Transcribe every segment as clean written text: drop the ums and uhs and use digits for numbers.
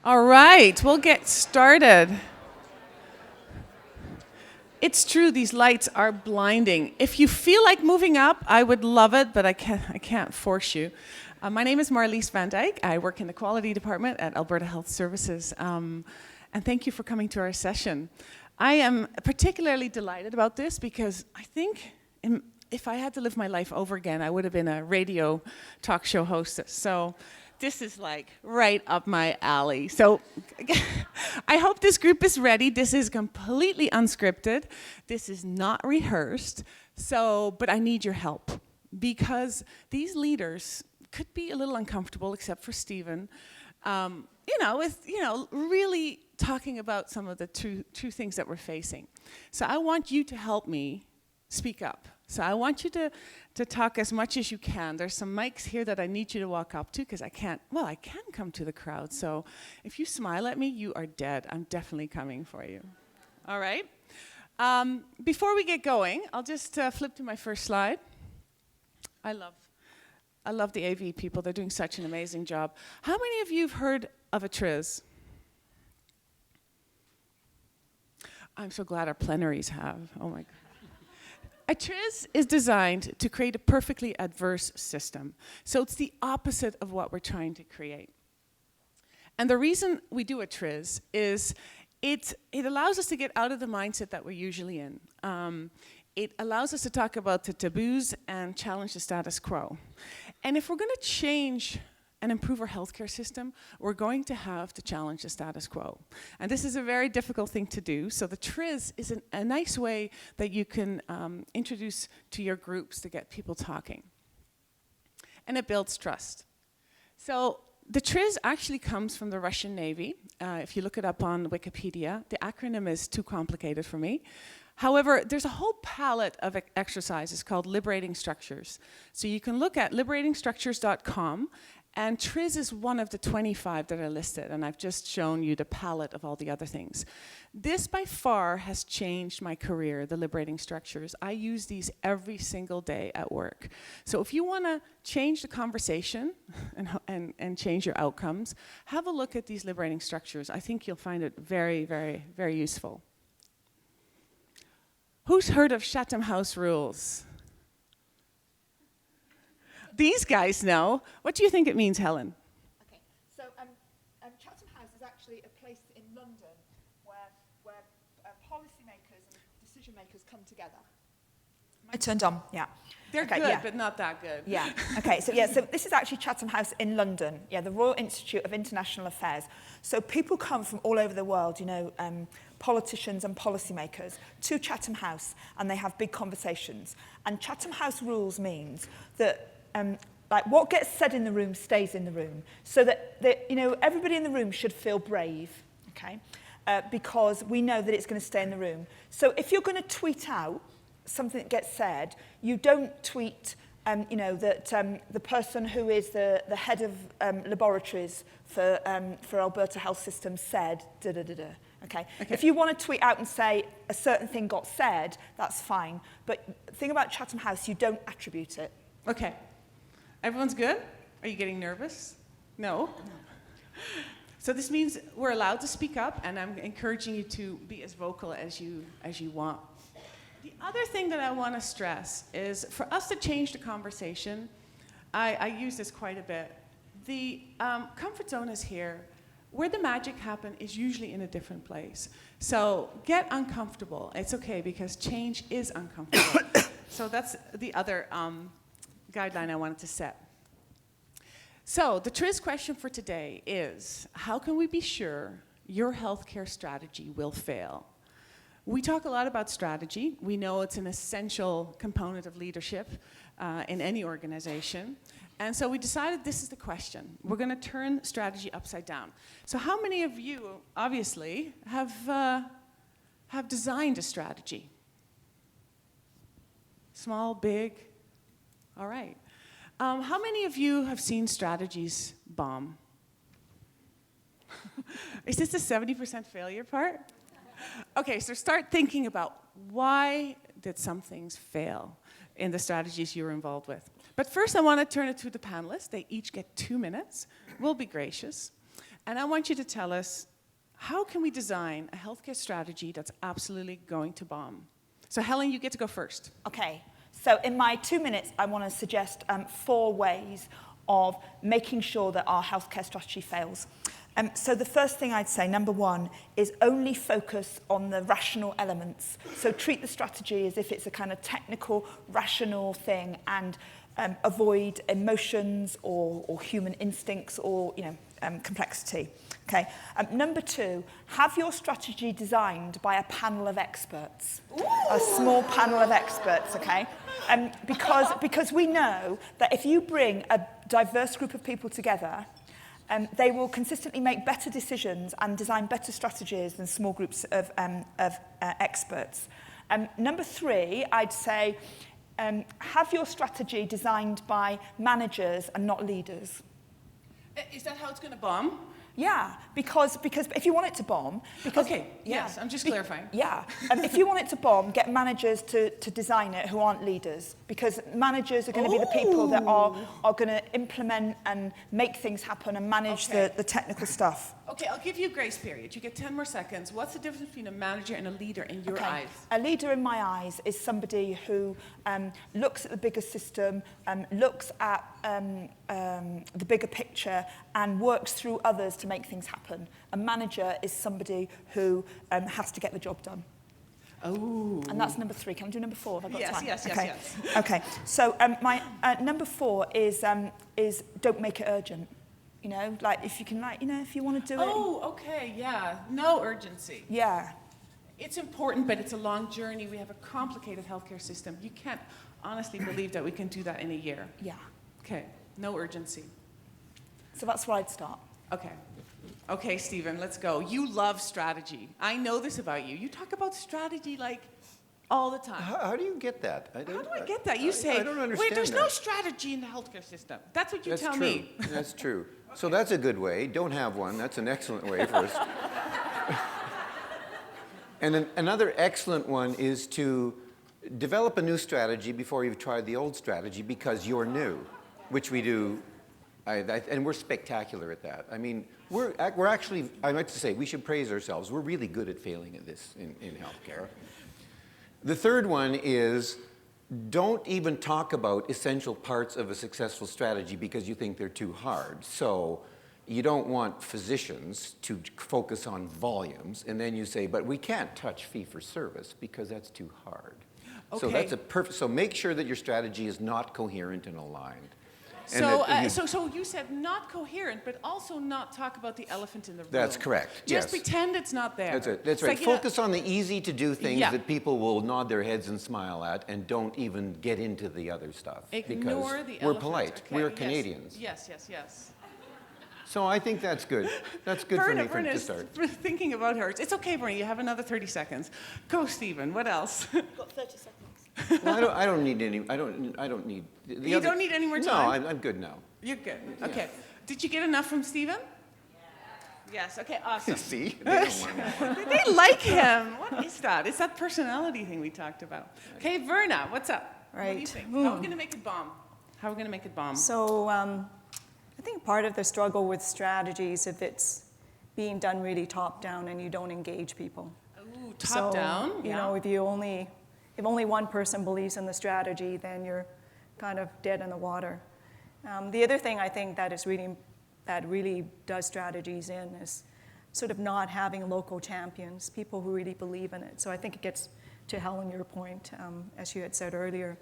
All right, we'll get started. It's true, these lights are blinding. If you feel like moving up, I would love it, but I can't force you. My name is Marlies Van Dijk. I work in the quality department at Alberta Health Services. And thank you for coming to our session. I am particularly delighted about this because I think if I had to live my life over again, I would have been a radio talk show hostess. So this is like right up my alley. So I hope this group is ready. This is completely unscripted. This is not rehearsed. But I need your help because these leaders could be a little uncomfortable, except for Stephen. Really talking about some of the true things that we're facing. So I want you to help me speak up. So I want you to talk as much as you can. There's some mics here that I need you to walk up to because I can come to the crowd. So if you smile at me, you are dead. I'm definitely coming for you. All right. Before we get going, I'll just flip to my first slide. I love the AV people. They're doing such an amazing job. How many of you have heard of a TRIZ? I'm so glad our plenaries have. Oh my God. A TRIZ is designed to create a perfectly adverse system. So it's the opposite of what we're trying to create. And the reason we do a TRIZ is it allows us to get out of the mindset that we're usually in. It allows us to talk about the taboos and challenge the status quo. And if we're going to change and improve our healthcare system, we're going to have to challenge the status quo. And this is a very difficult thing to do. So the TRIZ is a nice way that you can introduce to your groups to get people talking. And it builds trust. So the TRIZ actually comes from the Russian Navy. If you look it up on Wikipedia, the acronym is too complicated for me. However, there's a whole palette of exercises called liberating structures. So you can look at liberatingstructures.com, and TRIZ is one of the 25 that are listed, and I've just shown you the palette of all the other things. This by far has changed my career, the liberating structures. I use these every single day at work. So if you want to change the conversation and change your outcomes, have a look at these liberating structures. I think you'll find it very, very, very useful. Who's heard of Chatham House rules? These guys know. What do you think it means, Helen? Okay, so Chatham House is actually a place in London where policymakers and decision makers come together. Am I turned on? Yeah. They're good, but not that good. Yeah. Okay. So this is actually Chatham House in London. Yeah, the Royal Institute of International Affairs. So people come from all over the world. Politicians and policymakers to Chatham House, and they have big conversations. And Chatham House rules means that what gets said in the room stays in the room, so that everybody in the room should feel brave, okay? Because we know that it's going to stay in the room. So if you're going to tweet out something that gets said, you don't tweet, that the person who is the head of laboratories for Alberta Health System said da-da-da-da. Okay. If you want to tweet out and say a certain thing got said, that's fine. But the thing about Chatham House, you don't attribute it. Okay. Everyone's good? Are you getting nervous? No? So this means we're allowed to speak up, and I'm encouraging you to be as vocal as you want. The other thing that I want to stress is for us to change the conversation, I use this quite a bit. The comfort zone is here. Where the magic happens is usually in a different place. So get uncomfortable. It's okay because change is uncomfortable. So that's the other guideline I wanted to set. So the TRIZ question for today is, how can we be sure your healthcare strategy will fail? We talk a lot about strategy. We know it's an essential component of leadership in any organization. And so we decided this is the question. We're going to turn strategy upside down. So how many of you, obviously, have designed a strategy? Small, big? All right. How many of you have seen strategies bomb? Is this the 70% failure part? Okay, so start thinking about why did some things fail in the strategies you were involved with. But first I want to turn it to the panelists. They each get 2 minutes. We'll be gracious. And I want you to tell us, how can we design a healthcare strategy that's absolutely going to bomb? So Helen, you get to go first. Okay, so in my 2 minutes, I want to suggest 4 ways of making sure that our healthcare strategy fails. So the first thing I'd say, number 1, is only focus on the rational elements. So treat the strategy as if it's a kind of technical, rational thing, and avoid emotions or human instincts or complexity. Okay. Number 2, have your strategy designed by a panel of experts. Ooh. A small panel of experts, okay? Because we know that if you bring a diverse group of people together, they will consistently make better decisions and design better strategies than small groups of experts. Number 3, I'd say, have your strategy designed by managers and not leaders. Is that how it's going to bomb? Yeah, because if you want it to bomb... Okay, yes, I'm just clarifying. Yeah, if you want it to bomb, get managers to design it who aren't leaders, because managers are going to be the people that are going to implement and make things happen and manage the technical stuff. Okay, I'll give you a grace period. You get 10 more seconds. What's the difference between a manager and a leader in your eyes? A leader in my eyes is somebody who looks at the bigger system, looks at the bigger picture and works through others to make things happen. A manager is somebody who has to get the job done. Oh. And that's number 3. Can I do number 4? Have I got time? Yes. Okay, so my number 4 is don't make it urgent. You know, like if you can, if you want to do it. Oh, okay, yeah. No urgency. Yeah. It's important, but it's a long journey. We have a complicated healthcare system. You can't honestly believe that we can do that in a year. Yeah. Okay, no urgency. So that's where I'd start. Okay, Stephen, let's go. You love strategy. I know this about you. You talk about strategy like all the time. How do you get that? How do I get that? You say, I don't understand wait, there's that. no strategy in the healthcare system. That's what you tell me. That's true. Okay. So that's a good way. Don't have one. That's an excellent way for us. And then another excellent one is to develop a new strategy before you've tried the old strategy because you're new, which we do. And we're spectacular at that. I mean, we're actually, I like to say, we should praise ourselves. We're really good at failing at this in healthcare. The third one is don't even talk about essential parts of a successful strategy because you think they're too hard. So you don't want physicians to focus on volumes, and then you say, but we can't touch fee-for-service because that's too hard. Okay. So that's a perfect, so make sure that your strategy is not coherent and aligned. So you said not coherent, but also not talk about the elephant in the room. That's correct, Just pretend it's not there. That's right. Like, focus on the easy-to-do things that people will nod their heads and smile at, and don't even get into the other stuff. Ignore the elephant. We're polite. Okay. We're Canadians. Yes. So I think that's good. That's good for me to start. Thinking about hers. It's okay, Verna. You have another 30 seconds. Go, Stephen. What else? I've got 30 seconds. Well, I don't need any. I don't need. You don't need any more time. No, I'm good now. You're good. Okay. Yeah. Did you get enough from Stephen? Yes. Okay. Awesome. See, they don't want to. They like him. What is that? It's that personality thing we talked about. Okay, Verna, what's up? Right. What do you think? How are we going to make it bomb? So I think part of the struggle with strategies, if it's being done really top-down and you don't engage people. Ooh, top-down? You know, if only one person believes in the strategy, then you're kind of dead in the water. The other thing I think that really does strategies in is sort of not having local champions, people who really believe in it. So I think it gets to Helen, your point, as you had said earlier.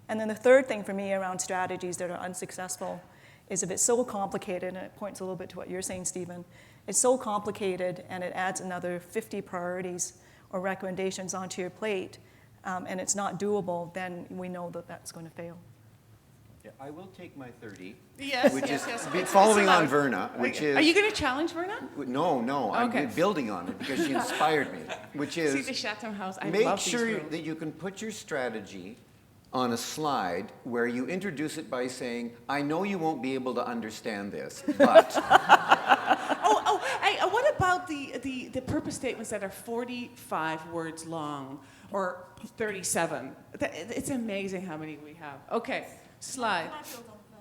And then the third thing for me around strategies that are unsuccessful is if it's so complicated, and it points a little bit to what you're saying, Stephen, it's so complicated and it adds another 50 priorities or recommendations onto your plate, and it's not doable, then we know that that's going to fail. Yeah, I will take my 30. Yes, which yes. is following on Verna, which is... Are you going to challenge Verna? No, okay. I'm building on it because she inspired me, which is... See the Chatham House, I make love sure these rooms. that you can put your strategy on a slide where you introduce it by saying, I know you won't be able to understand this, but... Hey, what about the purpose statements that are 45 words long or 37? It's amazing how many we have. Okay, slide.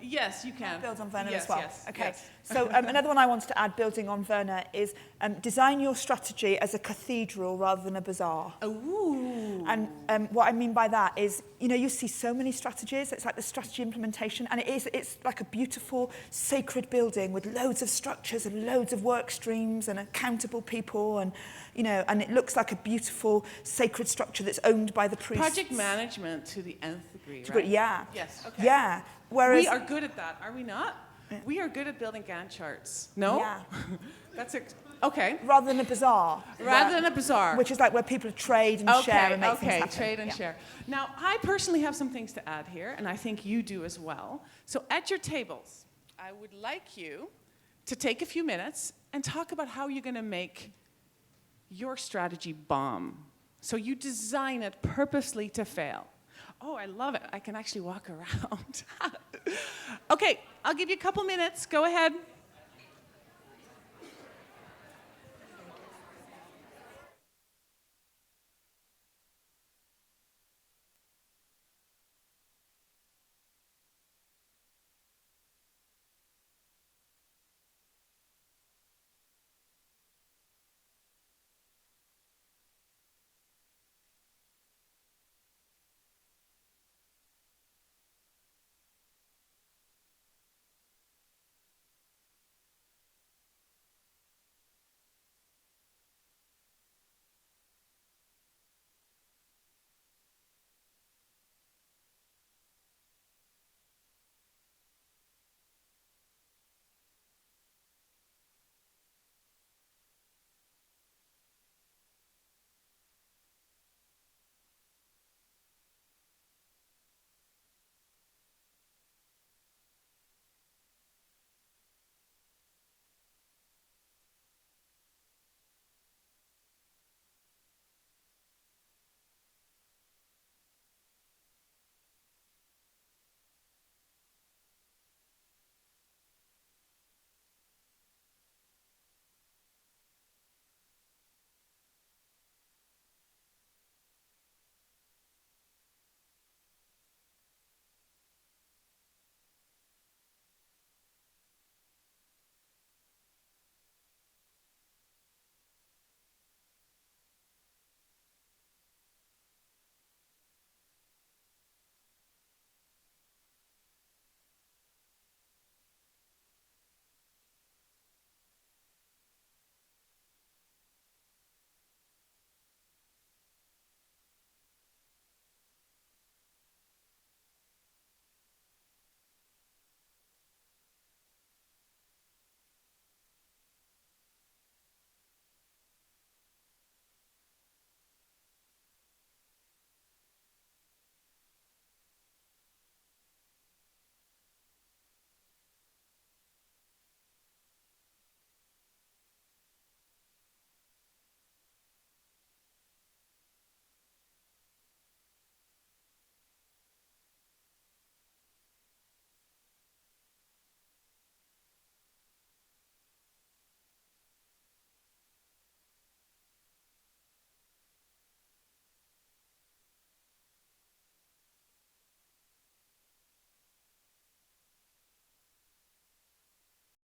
Yes, you can. Build on Verna Yes, as well. yes, Okay. yes. So another one I wanted to add, building on Verna, is design your strategy as a cathedral rather than a bazaar. Ooh. And what I mean by that is, you know, you see so many strategies. It's like the strategy implementation, and it's like a beautiful, sacred building with loads of structures and loads of work streams and accountable people, and you know, and it looks like a beautiful, sacred structure that's owned by the priests. Project management to the nth degree, But right? yeah. Yes, okay. Yeah. Whereas We are good at that, are we not? We are good at building Gantt charts. No? Yeah. That's okay. rather than a bazaar. Rather than a bazaar. Which is like where people trade and share and make things happen. Trade and share. Now, I personally have some things to add here, and I think you do as well. So at your tables, I would like you to take a few minutes and talk about how you're going to make your strategy bomb. So you design it purposely to fail. Oh, I love it. I can actually walk around. Okay, I'll give you a couple minutes. Go ahead.